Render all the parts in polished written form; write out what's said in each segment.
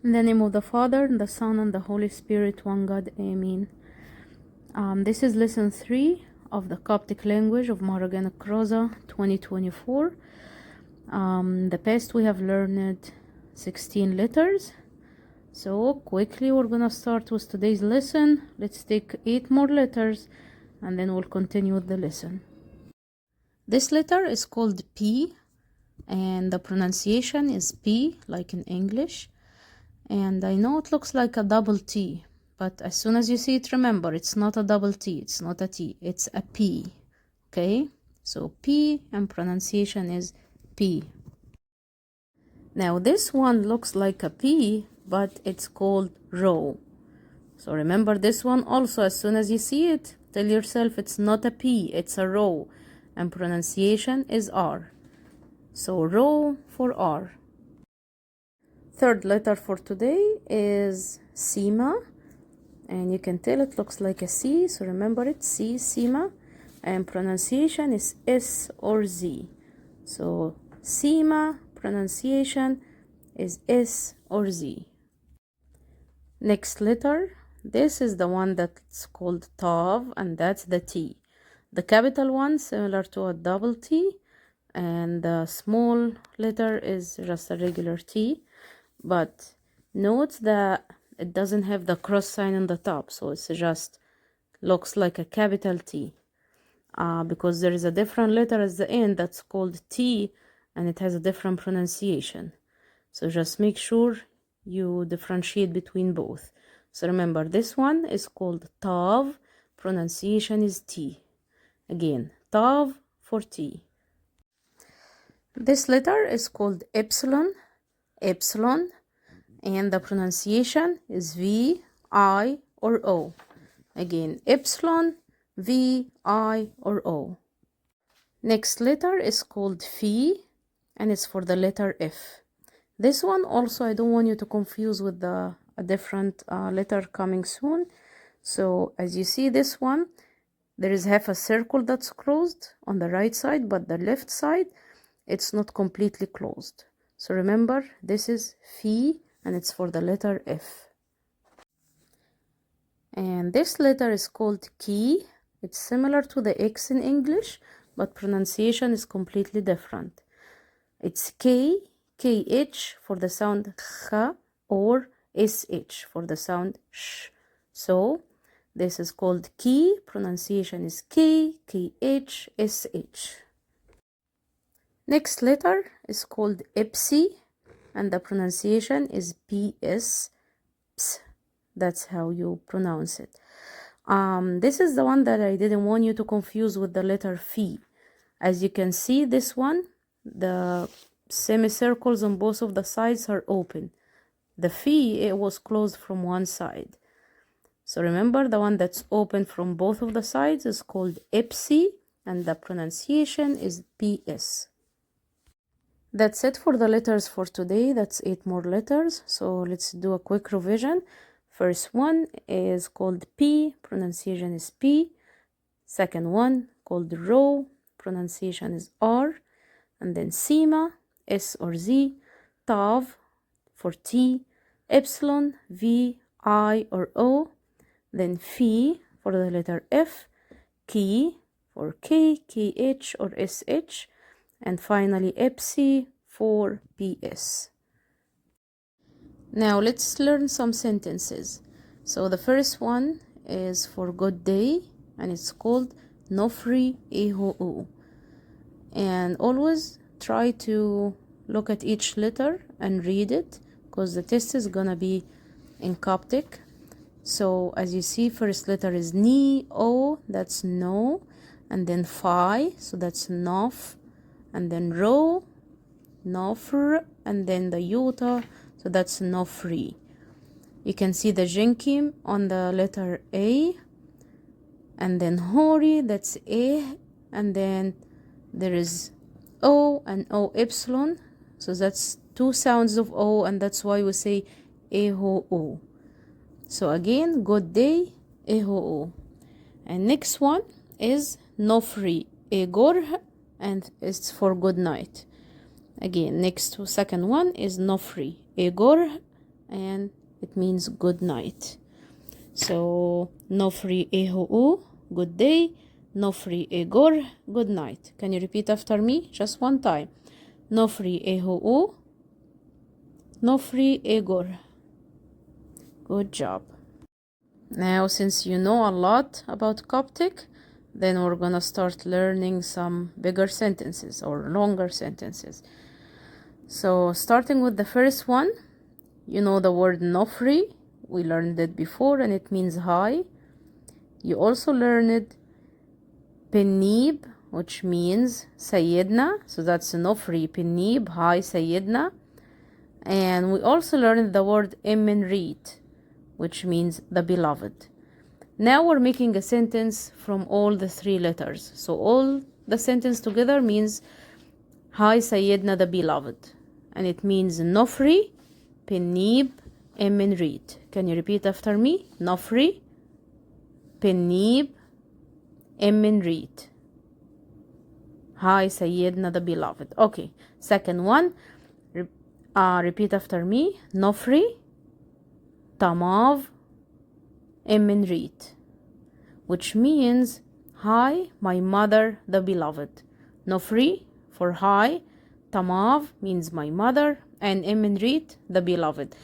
In the name of the Father, and the Son, and the Holy Spirit, one God, Amen. This is lesson 3 of the Coptic language of Mahragan Al-keraza 2024. The past we have learned 16 letters. So quickly we're gonna start with today's lesson. Let's take 8 more letters and then we'll continue with the lesson. This letter is called P, and the pronunciation is P, like in English. And I know it looks like a double T, but as soon as you see it, remember, it's not a double T, it's not a T, it's a P, okay? So P and pronunciation is P. Now this one looks like a P, but it's called row. So remember this one also, as soon as you see it, tell yourself it's not a P, it's a row, and pronunciation is R. So row for R. Third letter for today is Sima, and you can tell it looks like a C, so remember it, C, Sima, and pronunciation is S or Z. So Sima, pronunciation is S or Z. Next letter, this is the one that's called Tav, and that's the T. The capital one similar to a double T, and the small letter is just a regular T. But note that it doesn't have the cross sign on the top, so it's just looks like a capital T, because there is a different letter at the end that's called T, and it has a different pronunciation. So just make sure you differentiate between both. So remember, this one is called Tav, pronunciation is T. Again, Tav for T. This letter is called Epsilon, Epsilon, and the pronunciation is V, I, or O. Again, Epsilon, V, I, or O. Next letter is called Phi, and it's for the letter F. This one also I don't want you to confuse with a different letter coming soon. So as you see this one, there is half a circle that's closed on the right side, but the left side, it's not completely closed. So remember, this is Phi, and it's for the letter F. And this letter is called Ki. It's similar to the X in English, but pronunciation is completely different. It's K, KH for the sound Kh, or SH for the sound Sh. So this is called Ki, pronunciation is K, KH, SH. Next letter is called Epsi, and the pronunciation is PS, ps. That's how you pronounce it. This is the one that I didn't want you to confuse with the letter Phi. As you can see, this one, the semicircles on both of the sides are open. The Phi, it was closed from one side. So remember, the one that's open from both of the sides is called Epsi, and the pronunciation is PS. That's it for the letters for today. That's 8 more letters. So let's do a quick revision. First one is called P, pronunciation is P. Second one called Rho, pronunciation is R. And then Sima, S or Z. Tav for T. Epsilon, V, I or O. Then Phi for the letter F. Ki for K, KH or SH. And finally Epsi for PS. Now let's learn some sentences. So the first one is for good day, and it's called Nofri Eho'u. And always try to look at each letter and read it, because the test is gonna be in Coptic. So as you see, first letter is Ni, O, that's no, and then Phi, so that's Nof, and then Ro, Nofr, and then the Yuta, so that's Nofri. You can see the Jenkim on the letter A, and then Hori, that's A, and then there is O and O epsilon, so that's 2 sounds of O, and that's why we say Eho O. So again, good day, Eho O. And next one is Nofri Egor, and it's for good night. Again, next to second one is Nofri Egor, and it means good night. So Nofri Ehu, good day. Nofri Egor, good night. Can you repeat after me? Just one time. Nofri Ehu, Nofri Egor. Good job. Now, since you know a lot about Coptic, then we're gonna start learning some bigger sentences or longer sentences. So starting with the first one, you know the word Nofri. We learned it before and it means hi. You also learned Penib, which means Sayyidna. So that's Nofri Penib, hi Sayyidna. And we also learned the word Eminrit, which means the beloved. Now we're making a sentence from all the three letters. So all the sentence together means hi Sayyidna the beloved. And it means Nofri Penib Eminrit. Can you repeat after me? Nofri Penib Eminrit. Hi Sayyidna the beloved. Okay, second one. Repeat after me. Nofri Tamav Eminrit, which means hi my mother the beloved. Nofri for hi, Tamav means my mother, and Eminrit the beloved.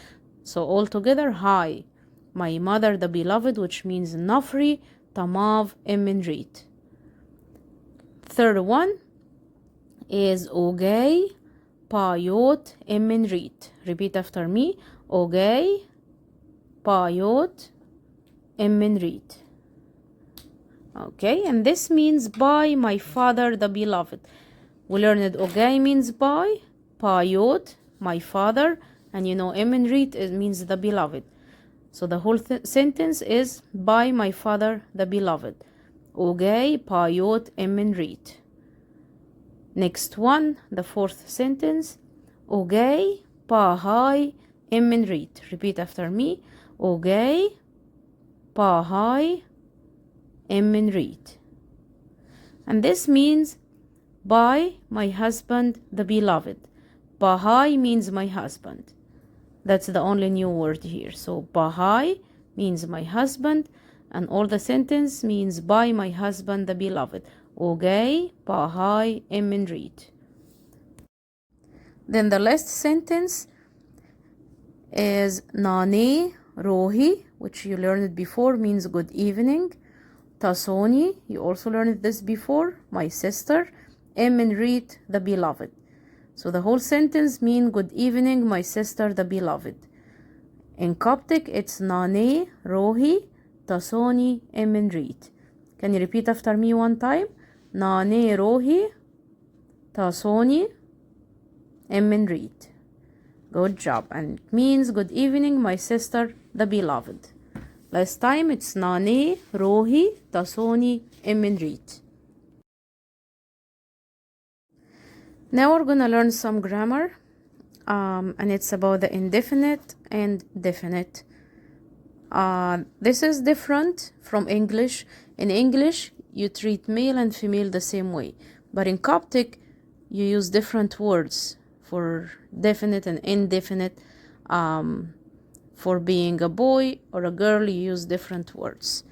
So all together, hi my mother the beloved, which means Nofri Tamav Eminrit. Third one is Ogay Payot Eminrit. Repeat after me. Ogay Payot Eminrit. Okay, and this means by my father the beloved. We learned Ogay means by, Payot my father, and you know Eminrit means the beloved. So the whole sentence is by my father the beloved. Ogay Payot Eminrit. Next one, the fourth sentence. Ogay Pahai Eminrit. Repeat after me. Ogay Pahai Eminrit. And this means by my husband the beloved. Pahai means my husband. That's the only new word here. So Pahai means my husband, and all the sentence means by my husband the beloved. Ogay Pahai Eminrit. Then the last sentence is Nane Rohi, which you learned before, means good evening. Tasoni, you also learned this before, my sister. Eminrit the beloved. So the whole sentence means good evening, my sister the beloved. In Coptic, it's Nane Rohi Tasoni Eminrit. Can you repeat after me one time? Nane Rohi Tasoni Eminrit. Good job. And it means good evening, my sister the beloved. Last time it's Nane Rohi Tasoni Eminrit. Now we're gonna learn some grammar, and it's about the indefinite and definite. This is different from English. In English, you treat male and female the same way, but in Coptic, you use different words for definite and indefinite. For being a boy or a girl, you use different words.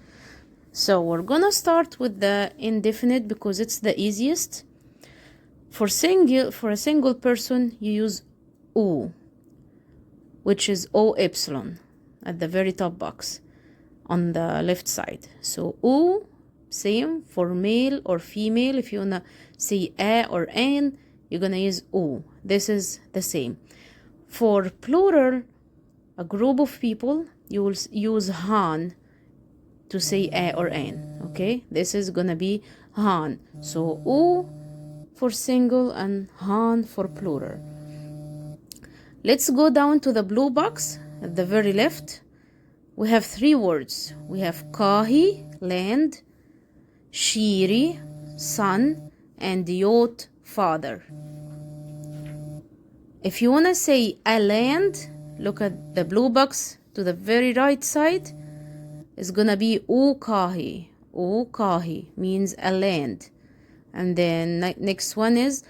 So we're gonna start with the indefinite because it's the easiest. For a single person, you use U, which is O epsilon at the very top box on the left side. So U, same for male or female. If you wanna say a or an, you're gonna use U. This is the same. For plural, a group of people, you will use Han to say a or an. Okay, this is gonna be Han. So U for single and Han for plural. Let's go down to the blue box at the very left. We have three words. We have Kahi, land, Shiri, son, and Yot, father. If you want to say a land, look at the blue box to the very right side. It's gonna be Ukahi. Ukahi means a land. And then next one is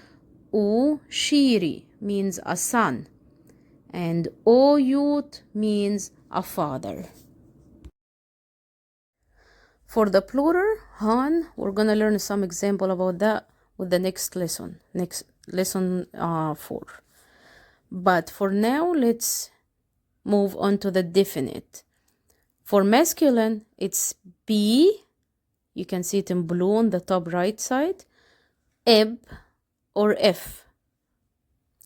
Ushiri, means a son. and O Yud means a father. For the plural, Han, we're going to learn some example about that with the next lesson, lesson 4. But for now, let's move on to the definite. For masculine, it's B, you can see it in blue on the top right side, Eb or F.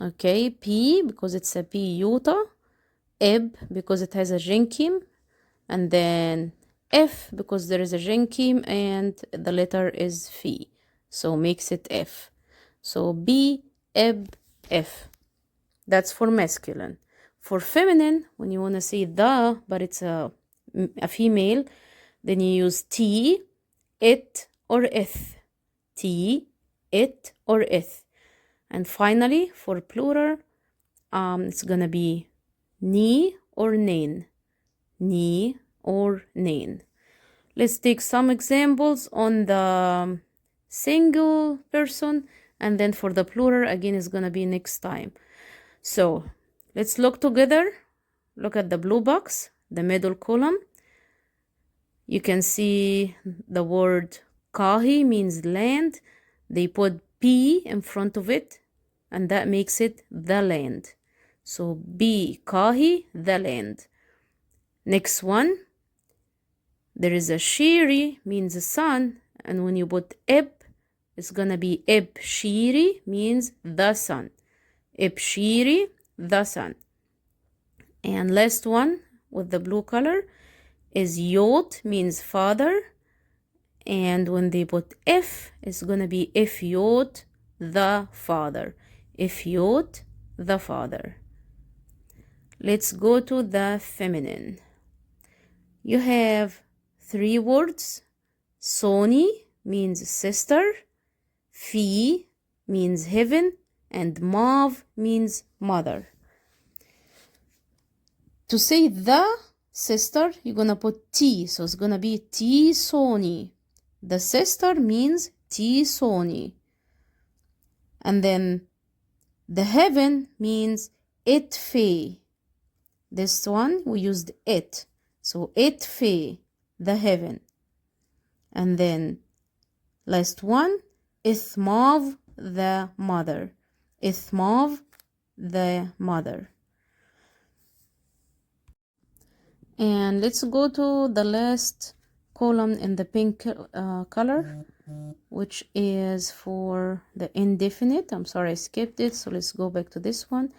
Okay, P because it's a P iota, Eb because it has a genkim, and then F because there is a genkim and the letter is Phi, so makes it F. So B, Eb, F. That's for masculine. For feminine, when you want to say the, but it's a female, then you use T, it, or ith. T, it, or ith. And finally, for plural, it's gonna be ni or nain. Ni or nain. Let's take some examples on the single person, and then for the plural, again, it's gonna be next time. So let's look together. Look at the blue box, the middle column. You can see the word kahi means land. They put P in front of it, and that makes it the land. So B kahi, the land. Next one, there is a shiri, means a sun, and when you put ib, it's gonna be ib shiri, means the sun. Ib shiri, the sun. And last one with the blue color is yod, means father, and when they put if, it's gonna be if yod, the father. If yod, the father. Let's go to the feminine. You have 3 words. Soni means sister, Fi means heaven, and Mav means mother. To say the sister, you're gonna put T, so it's gonna be T Soni. The sister means T Soni. And then the heaven means It Fe. This one we used it. So It Fe, the heaven. And then last one, Ithmav, the mother. Ithmav, the mother. And let's go to the last column in the pink color, which is for the indefinite. I'm sorry I skipped it, so let's go back to this one.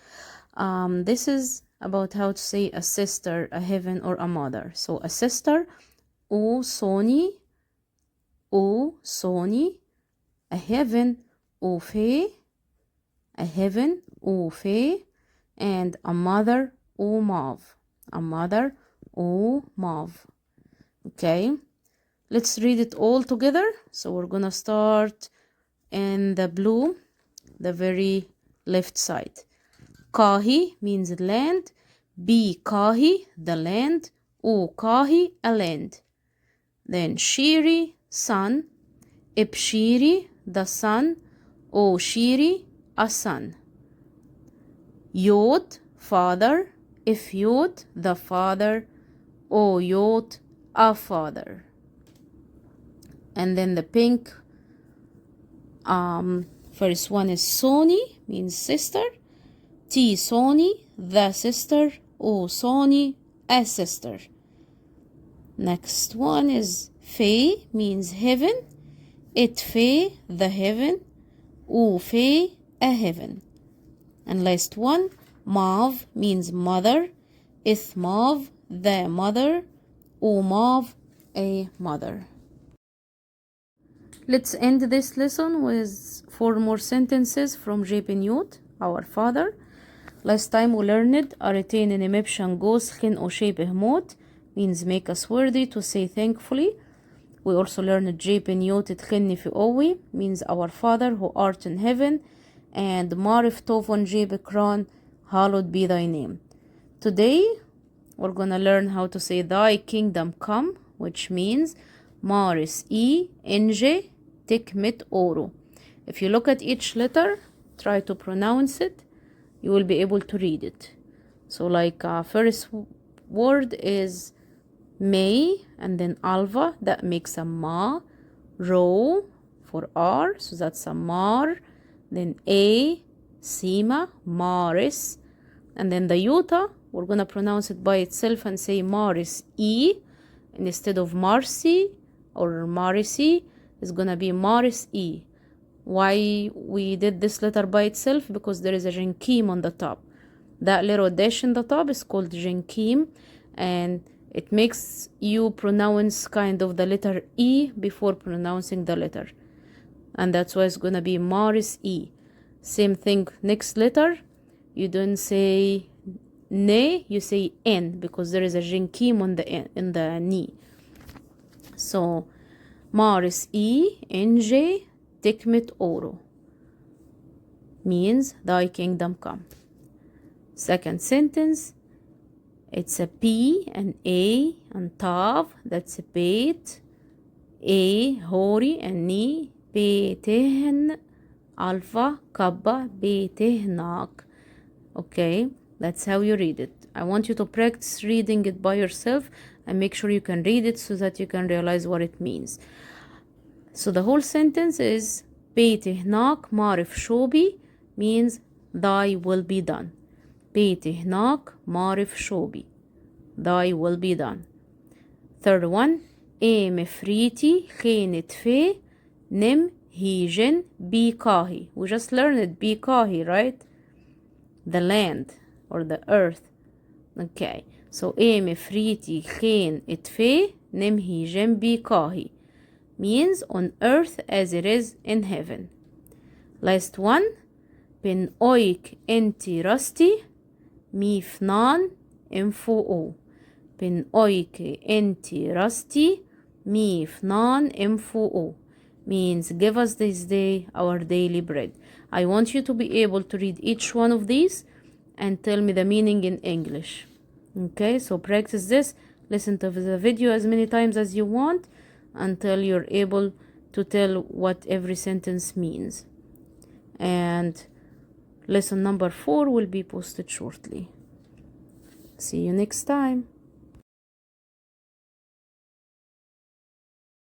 This is about how to say a sister, a heaven, or a mother. So a sister, O Soni, O Soni. A heaven, O Fe, a heaven, O Fe, and a mother, O Mav. A mother, O Mav. Okay, let's read it all together. So we're gonna start in the blue, the very left side. Kahi means land. B Kahi, the land. O Kahi, a land. Then Shiri, sun. Ibshiri, the sun. O Shiri, a son. Yod, father. If Yod, the father. O Yod, a father. And then the pink first one is Soni, means sister. T Soni, the sister. O Soni, a sister. Next one is Fe, means heaven. It Fe, the heaven. O Fe, a heaven. And last one, Mav, means mother. Ithmav, the mother. O Mav, a mother. Let's end this lesson with 4 more sentences from Jabin Yod, our father. Last time we learned Aritain in Emepshan Goschin O Shebeh Mot, means make us worthy to say thankfully. We also learned Jabin Yod Tchinni Fi Owi, means our father who art in heaven, and Marif Tovon Jebekran, hallowed be thy name. Today we're gonna learn how to say thy kingdom come, which means Maris E Nj Tikmit Oro. If you look at each letter, try to pronounce it, you will be able to read it. So like first word is May, and then alva, that makes a ma. Ro for R, so that's a mar. Then A, sima, maris. And then the yuta, we're gonna pronounce it by itself and say maris E, and instead of marsi or marisi, it's gonna be maris E. Why we did this letter by itself? Because there is a jenkim on the top. That little dash in the top is called jenkim, and it makes you pronounce kind of the letter E before pronouncing the letter. And that's why it's gonna be maris E. Same thing, next letter, you don't say ne, you say N, because there is a jenkim on the N, in the ni. So maris E, NJ, tikmit oro, means thy kingdom come. Second sentence, it's a P and A and Tav, that's a Beit, A, Hori, and Ni, Beitehn, Alpha, Kabba, Beitehnak. Okay, that's how you read it. I want you to practice reading it by yourself and make sure you can read it so that you can realize what it means. So the whole sentence is Beitehnak Marif Shobi, means thy will be done. Beitehnak Marif Shobi, thy will be done. Third one, E Mefriti Khenit Fe Nim Hijen Bikahi. We just learned it, Bikahi, right? The land or the earth. Okay, so E Mefriti Khen Itfe Nim Hijen Bikahi, means on earth as it is in heaven. Last one, Bin Oik Enti Rasti Mifnan Info. Bin Oik Enti Rasti Mifnan Info, means give us this day our daily bread. I want you to be able to read each one of these and tell me the meaning in English. Okay, so practice this. Listen to the video as many times as you want until you're able to tell what every sentence means. And lesson number 4 will be posted shortly. See you next time.